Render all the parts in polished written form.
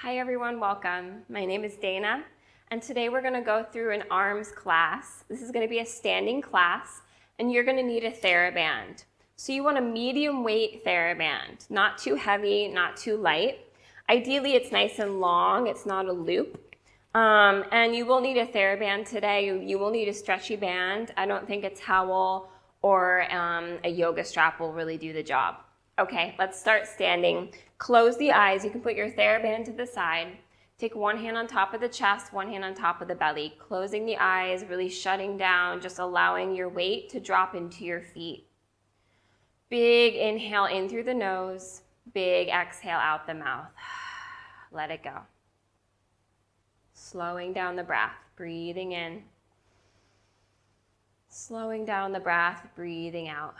Hi everyone, welcome. My name is Dana, and today we're going to go through an arms class. This is going to be a standing class, and you're going to need a TheraBand. So you want a medium weight TheraBand, not too heavy, not too light. Ideally, it's nice and long, it's not a loop. And you will need a TheraBand today. You will need a stretchy band. I don't think a towel or a yoga strap will really do the job. Okay, let's start standing. Close the eyes. You can put your TheraBand to the side. Take one hand on top of the chest, one hand on top of the belly. Closing the eyes, really shutting down, just allowing your weight to drop into your feet. Big inhale in through the nose. Big exhale out the mouth. Let it go. Slowing down the breath, breathing in. Slowing down the breath, breathing out.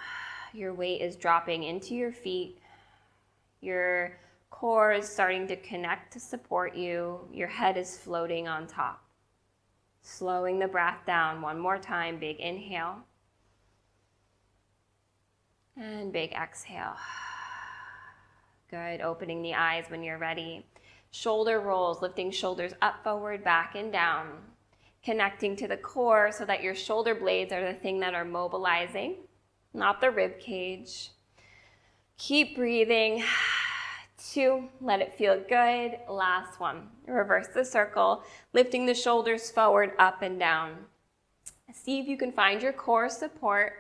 Your weight is dropping into your feet. Your core is starting to connect to support you. Your head is floating on top. Slowing the breath down one more time. Big inhale. And big exhale. Good. Opening the eyes when you're ready. Shoulder rolls, lifting shoulders up, forward, back, and down. Connecting to the core so that your shoulder blades are the thing that are mobilizing, not the rib cage. Keep breathing. 2, let it feel good. Last one. Reverse the circle, lifting the shoulders forward, up and down. See if you can find your core support.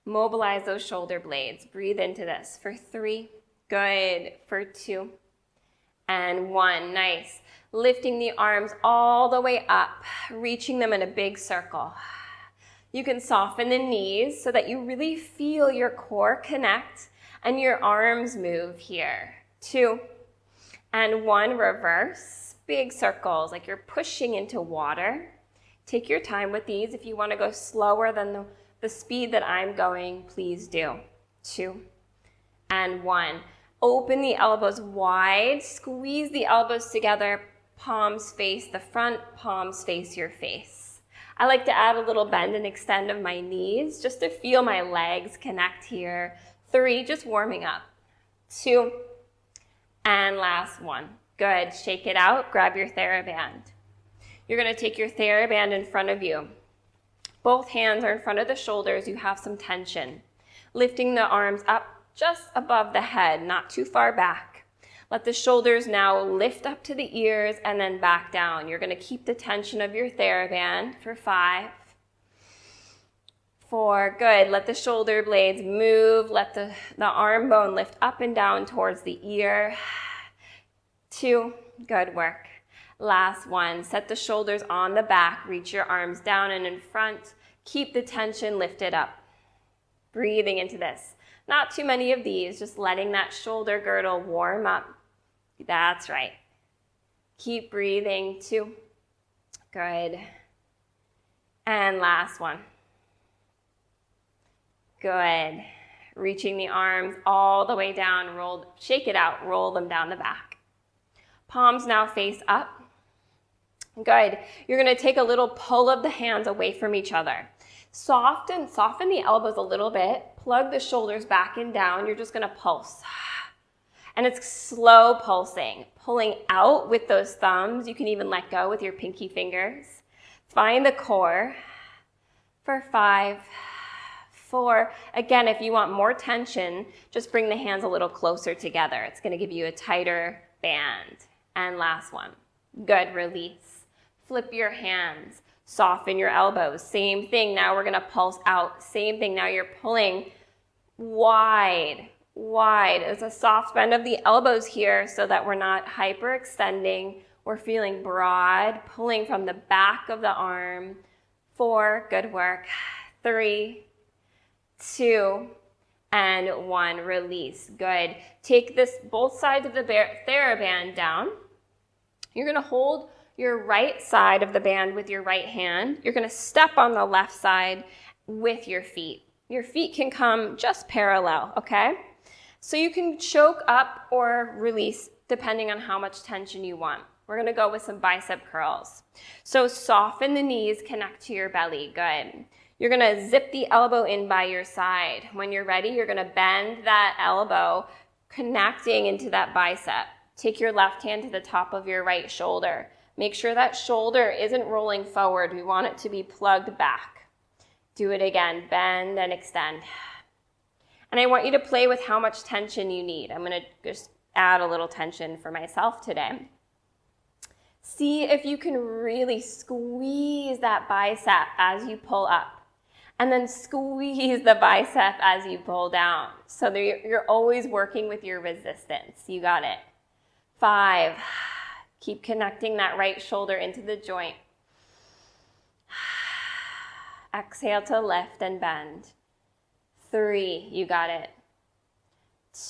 Mobilize those shoulder blades. Breathe into this for 3. Good. For 2. And 1. Nice. Lifting the arms all the way up, reaching them in a big circle. You can soften the knees so that you really feel your core connect and your arms move here. 2. And 1. Reverse. Big circles, like you're pushing into water. Take your time with these. If you want to go slower than the speed that I'm going, please do. 2. And 1. Open the elbows wide. Squeeze the elbows together. Palms face the front, palms face your face. I like to add a little bend and extend of my knees just to feel my legs connect here. 3, just warming up. 2, and last 1. Good. Shake it out. Grab your TheraBand. You're going to take your TheraBand in front of you. Both hands are in front of the shoulders. You have some tension. Lifting the arms up just above the head, not too far back. Let the shoulders now lift up to the ears and then back down. You're going to keep the tension of your TheraBand for 5. 4, good. Let the shoulder blades move. Let the arm bone lift up and down towards the ear. 2, good work. Last 1, set the shoulders on the back. Reach your arms down and in front. Keep the tension lifted up. Breathing into this. Not too many of these, just letting that shoulder girdle warm up. That's right. Keep breathing. 2. Good. And last 1. Good. Reaching the arms all the way down. Shake it out. Roll them down the back. Palms now face up. Good. You're going to take a little pull of the hands away from each other. Soften the elbows a little bit. Plug the shoulders back and down. You're just going to pulse. And it's slow pulsing. Pulling out with those thumbs. You can even let go with your pinky fingers. Find the core for 5, 4. Again, if you want more tension, just bring the hands a little closer together. It's going to give you a tighter band. And last 1. Good. Release. Flip your hands. Soften your elbows. Same thing. Now we're going to pulse out. Same thing. Now you're pulling wide. It's a soft bend of the elbows here so that we're not hyperextending. We're feeling broad, pulling from the back of the arm. 4, good work. 3, 2, and 1. Release. Good. Take both sides of the TheraBand down. You're going to hold your right side of the band with your right hand. You're going to step on the left side with your feet. Your feet can come just parallel, okay? So you can choke up or release depending on how much tension you want. We're going to go with some bicep curls. So soften the knees, connect to your belly. Good. You're going to zip the elbow in by your side. When you're ready, you're going to bend that elbow, connecting into that bicep. Take your left hand to the top of your right shoulder. Make sure that shoulder isn't rolling forward. We want it to be plugged back. Do it again. Bend and extend. And I want you to play with how much tension you need. I'm going to just add a little tension for myself today. See if you can really squeeze that bicep as you pull up. And then squeeze the bicep as you pull down. So you're always working with your resistance. You got it. 5. Keep connecting that right shoulder into the joint. Exhale to lift and bend. 3. You got it.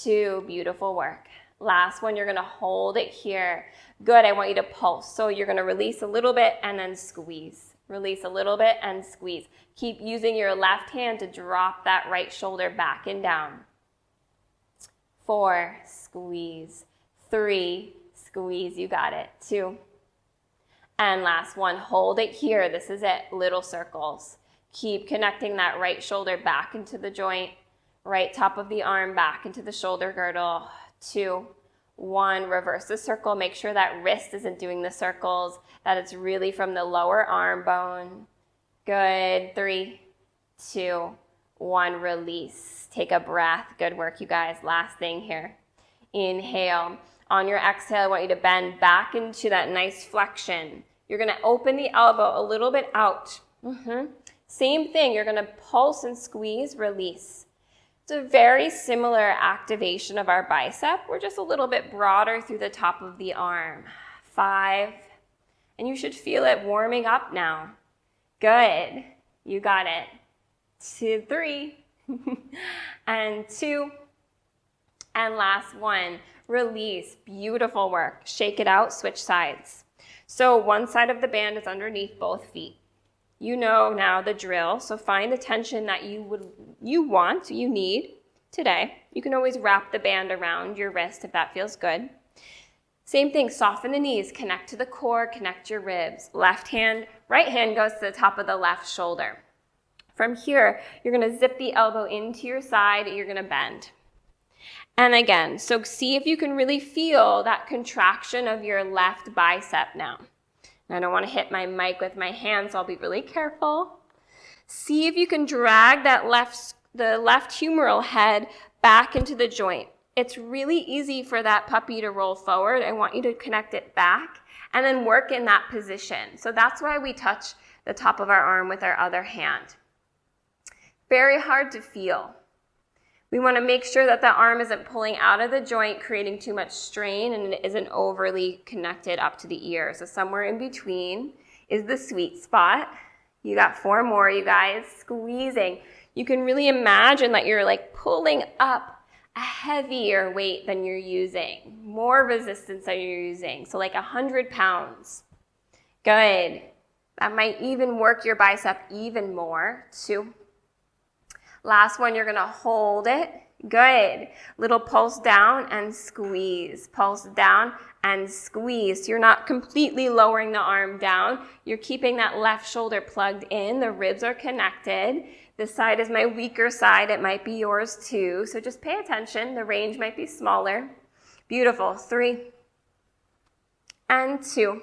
2. Beautiful work. Last one, you're going to hold it here. Good. I want you to pulse. So you're going to release a little bit and then squeeze. Release a little bit and squeeze. Keep using your left hand to drop that right shoulder back and down. 4. Squeeze. 3. Squeeze. You got it. 2. And last one, hold it here. This is it. Little circles. Keep connecting that right shoulder back into the joint. Right top of the arm back into the shoulder girdle. 2. 1. Reverse the circle. Make sure that wrist isn't doing the circles, that it's really from the lower arm bone. Good. 3, 2, 1. Release. Take a breath. Good work, you guys. Last thing here. Inhale. On your exhale, I want you to bend back into that nice flexion. You're going to open the elbow a little bit out. Same thing. You're going to pulse and squeeze, release. It's a very similar activation of our bicep. We're just a little bit broader through the top of the arm. 5. And you should feel it warming up now. Good. You got it. 2, 3. And 2. And last one. Release. Beautiful work. Shake it out. Switch sides. So one side of the band is underneath both feet. You know now the drill, so find the tension that you need today. You can always wrap the band around your wrist if that feels good. Same thing, soften the knees, connect to the core, connect your ribs. Left hand, right hand goes to the top of the left shoulder. From here, you're gonna zip the elbow into your side, you're gonna bend. And again, so see if you can really feel that contraction of your left bicep now. I don't want to hit my mic with my hands, so I'll be really careful. See if you can drag the left humeral head back into the joint. It's really easy for that puppy to roll forward. I want you to connect it back and then work in that position. So that's why we touch the top of our arm with our other hand. Very hard to feel. We want to make sure that the arm isn't pulling out of the joint, creating too much strain, and it isn't overly connected up to the ear. So somewhere in between is the sweet spot. You got 4 more, you guys. Squeezing. You can really imagine that you're like pulling up a heavier weight than you're using, more resistance than you're using. So like 100 pounds. Good. That might even work your bicep even more. 2. Last one, you're going to hold it. Good. Little pulse down and squeeze. Pulse down and squeeze. You're not completely lowering the arm down. You're keeping that left shoulder plugged in. The ribs are connected. This side is my weaker side. It might be yours too. So just pay attention. The range might be smaller. Beautiful. 3 and 2.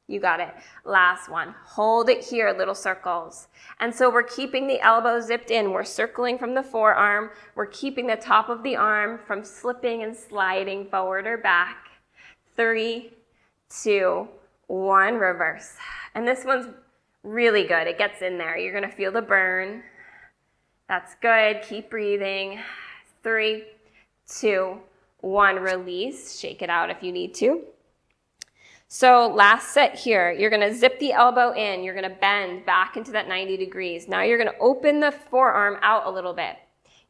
You got it. Last one. Hold it here, little circles. And so we're keeping the elbow zipped in. We're circling from the forearm. We're keeping the top of the arm from slipping and sliding forward or back. 3, 2, 1, reverse. And this one's really good. It gets in there. You're going to feel the burn. That's good. Keep breathing. 3, 2, 1, release. Shake it out if you need to. So last set here, you're going to zip the elbow in. You're going to bend back into that 90 degrees. Now you're going to open the forearm out a little bit.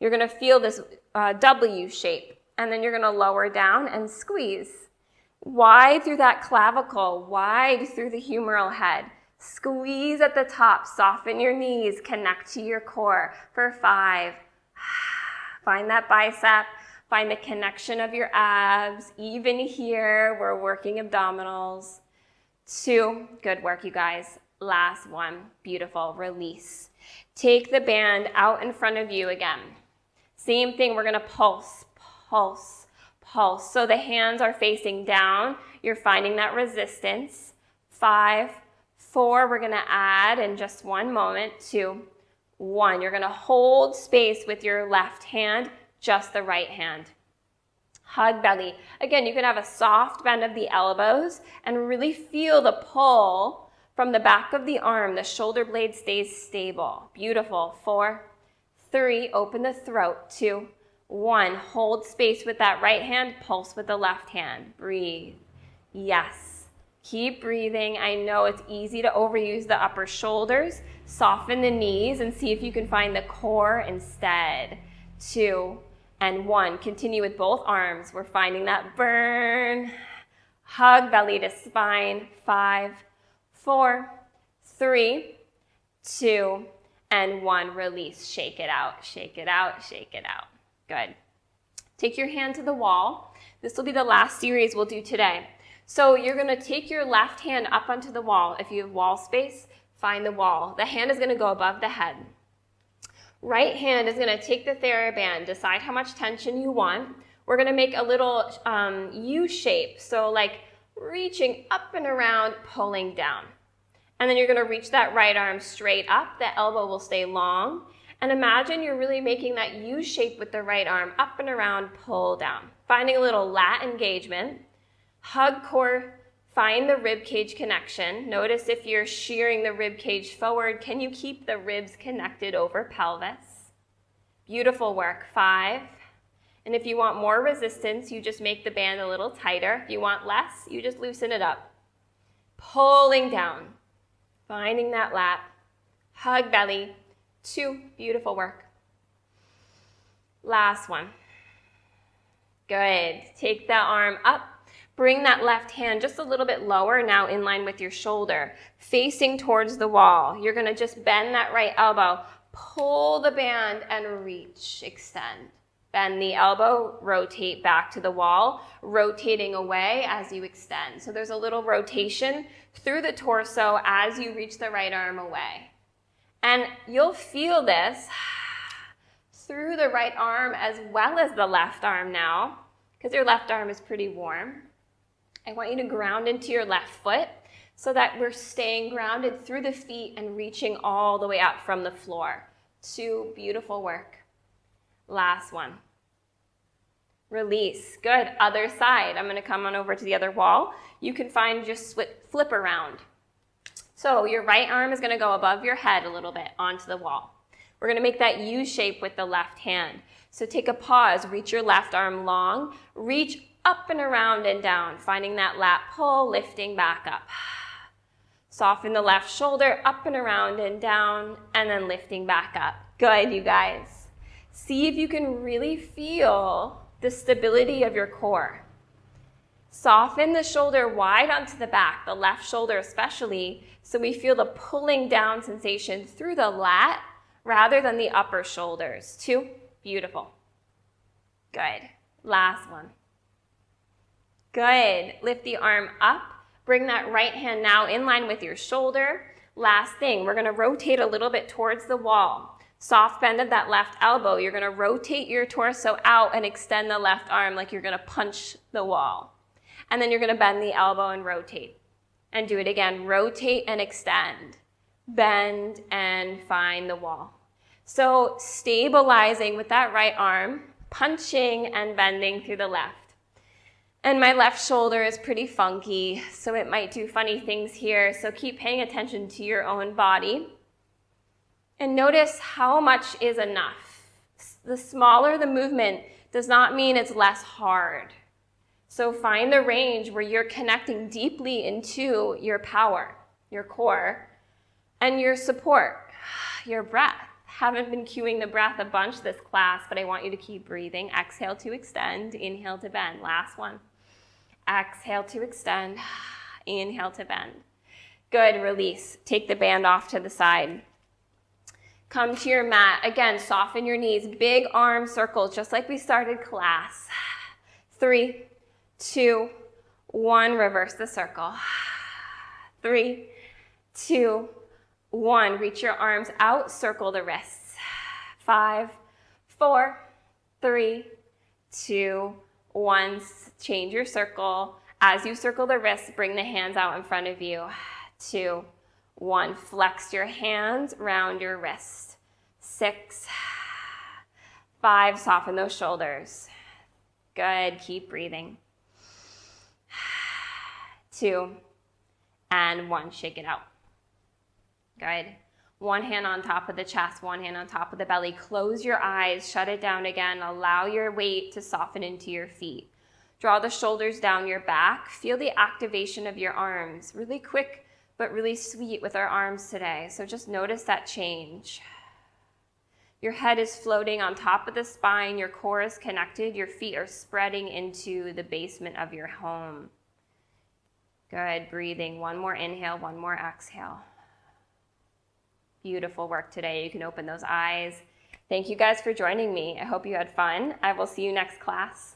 You're going to feel this W shape. And then you're going to lower down and squeeze. Wide through that clavicle, wide through the humeral head. Squeeze at the top. Soften your knees. Connect to your core for 5. Find that bicep. Find the connection of your abs. Even here, we're working abdominals. 2, good work, you guys. Last one, beautiful, release. Take the band out in front of you again. Same thing, we're gonna pulse, pulse, pulse. So the hands are facing down. You're finding that resistance. 5, 4, we're gonna add in just one moment. 2, 1. You're gonna hold space with your left hand, just the right hand. Hug belly. Again, you can have a soft bend of the elbows and really feel the pull from the back of the arm. The shoulder blade stays stable. Beautiful. 4, 3, open the throat. 2, 1, hold space with that right hand, pulse with the left hand. Breathe. Yes. Keep breathing. I know it's easy to overuse the upper shoulders. Soften the knees and see if you can find the core instead. 2 and 1. Continue with both arms. We're finding that burn. Hug belly to spine. 5, 4, 3, 2, and 1. Release. Shake it out. Shake it out. Shake it out. Good. Take your hand to the wall. This will be the last series we'll do today. So you're going to take your left hand up onto the wall. If you have wall space, find the wall. The hand is going to go above the head. Right hand is going to take the TheraBand. Decide how much tension you want. We're going to make a little U shape. So like reaching up and around, pulling down. And then you're going to reach that right arm straight up. The elbow will stay long. And imagine you're really making that U shape with the right arm, up and around, pull down. Finding a little lat engagement. Hug core, find the rib cage connection. Notice if you're shearing the rib cage forward, can you keep the ribs connected over pelvis? Beautiful work. 5. And if you want more resistance, you just make the band a little tighter. If you want less, you just loosen it up. Pulling down. Finding that lat. Hug belly. 2. Beautiful work. Last one. Good. Take that arm up. Bring that left hand just a little bit lower, now in line with your shoulder, facing towards the wall. You're going to just bend that right elbow, pull the band, and reach, extend. Bend the elbow, rotate back to the wall, rotating away as you extend. So there's a little rotation through the torso as you reach the right arm away. And you'll feel this through the right arm as well as the left arm now, because your left arm is pretty warm. I want you to ground into your left foot so that we're staying grounded through the feet and reaching all the way up from the floor. 2, beautiful work. Last one. Release. Good. Other side. I'm going to come on over to the other wall. You can find just flip around. So your right arm is going to go above your head a little bit onto the wall. We're going to make that U shape with the left hand. So take a pause. Reach your left arm long. Reach up and around and down, finding that lat pull, lifting back up. Soften the left shoulder, up and around and down, and then lifting back up. Good, you guys. See if you can really feel the stability of your core. Soften the shoulder wide onto the back, the left shoulder especially, so we feel the pulling down sensation through the lat rather than the upper shoulders. 2, beautiful. Good. Last one. Good. Lift the arm up. Bring that right hand now in line with your shoulder. Last thing, we're going to rotate a little bit towards the wall. Soft bend of that left elbow. You're going to rotate your torso out and extend the left arm like you're going to punch the wall. And then you're going to bend the elbow and rotate. And do it again. Rotate and extend. Bend and find the wall. So stabilizing with that right arm, punching and bending through the left. And my left shoulder is pretty funky, so it might do funny things here. So keep paying attention to your own body. And notice how much is enough. The smaller the movement does not mean it's less hard. So find the range where you're connecting deeply into your power, your core, and your support, your breath. Haven't been cueing the breath a bunch this class, but I want you to keep breathing. Exhale to extend, inhale to bend. Last one. Exhale to extend, inhale to bend. Good, release. Take the band off to the side. Come to your mat. Again, soften your knees. Big arm circles, just like we started class. 3, 2, 1. Reverse the circle. 3, 2, 1. Reach your arms out. Circle the wrists. 5, 4, 3, 2, Once, change your circle. As you circle the wrists, bring the hands out in front of you. 2, 1, flex your hands, round your wrist. 6, 5, soften those shoulders. Good, keep breathing. 2, and 1, shake it out. Good. One hand on top of the chest, one hand on top of the belly. Close your eyes, shut it down again. Allow your weight to soften into your feet. Draw the shoulders down your back. Feel the activation of your arms. Really quick, but really sweet with our arms today. So just notice that change. Your head is floating on top of the spine. Your core is connected. Your feet are spreading into the basement of your home. Good, breathing. One more inhale, one more exhale. Beautiful work today. You can open those eyes. Thank you guys for joining me. I hope you had fun. I will see you next class.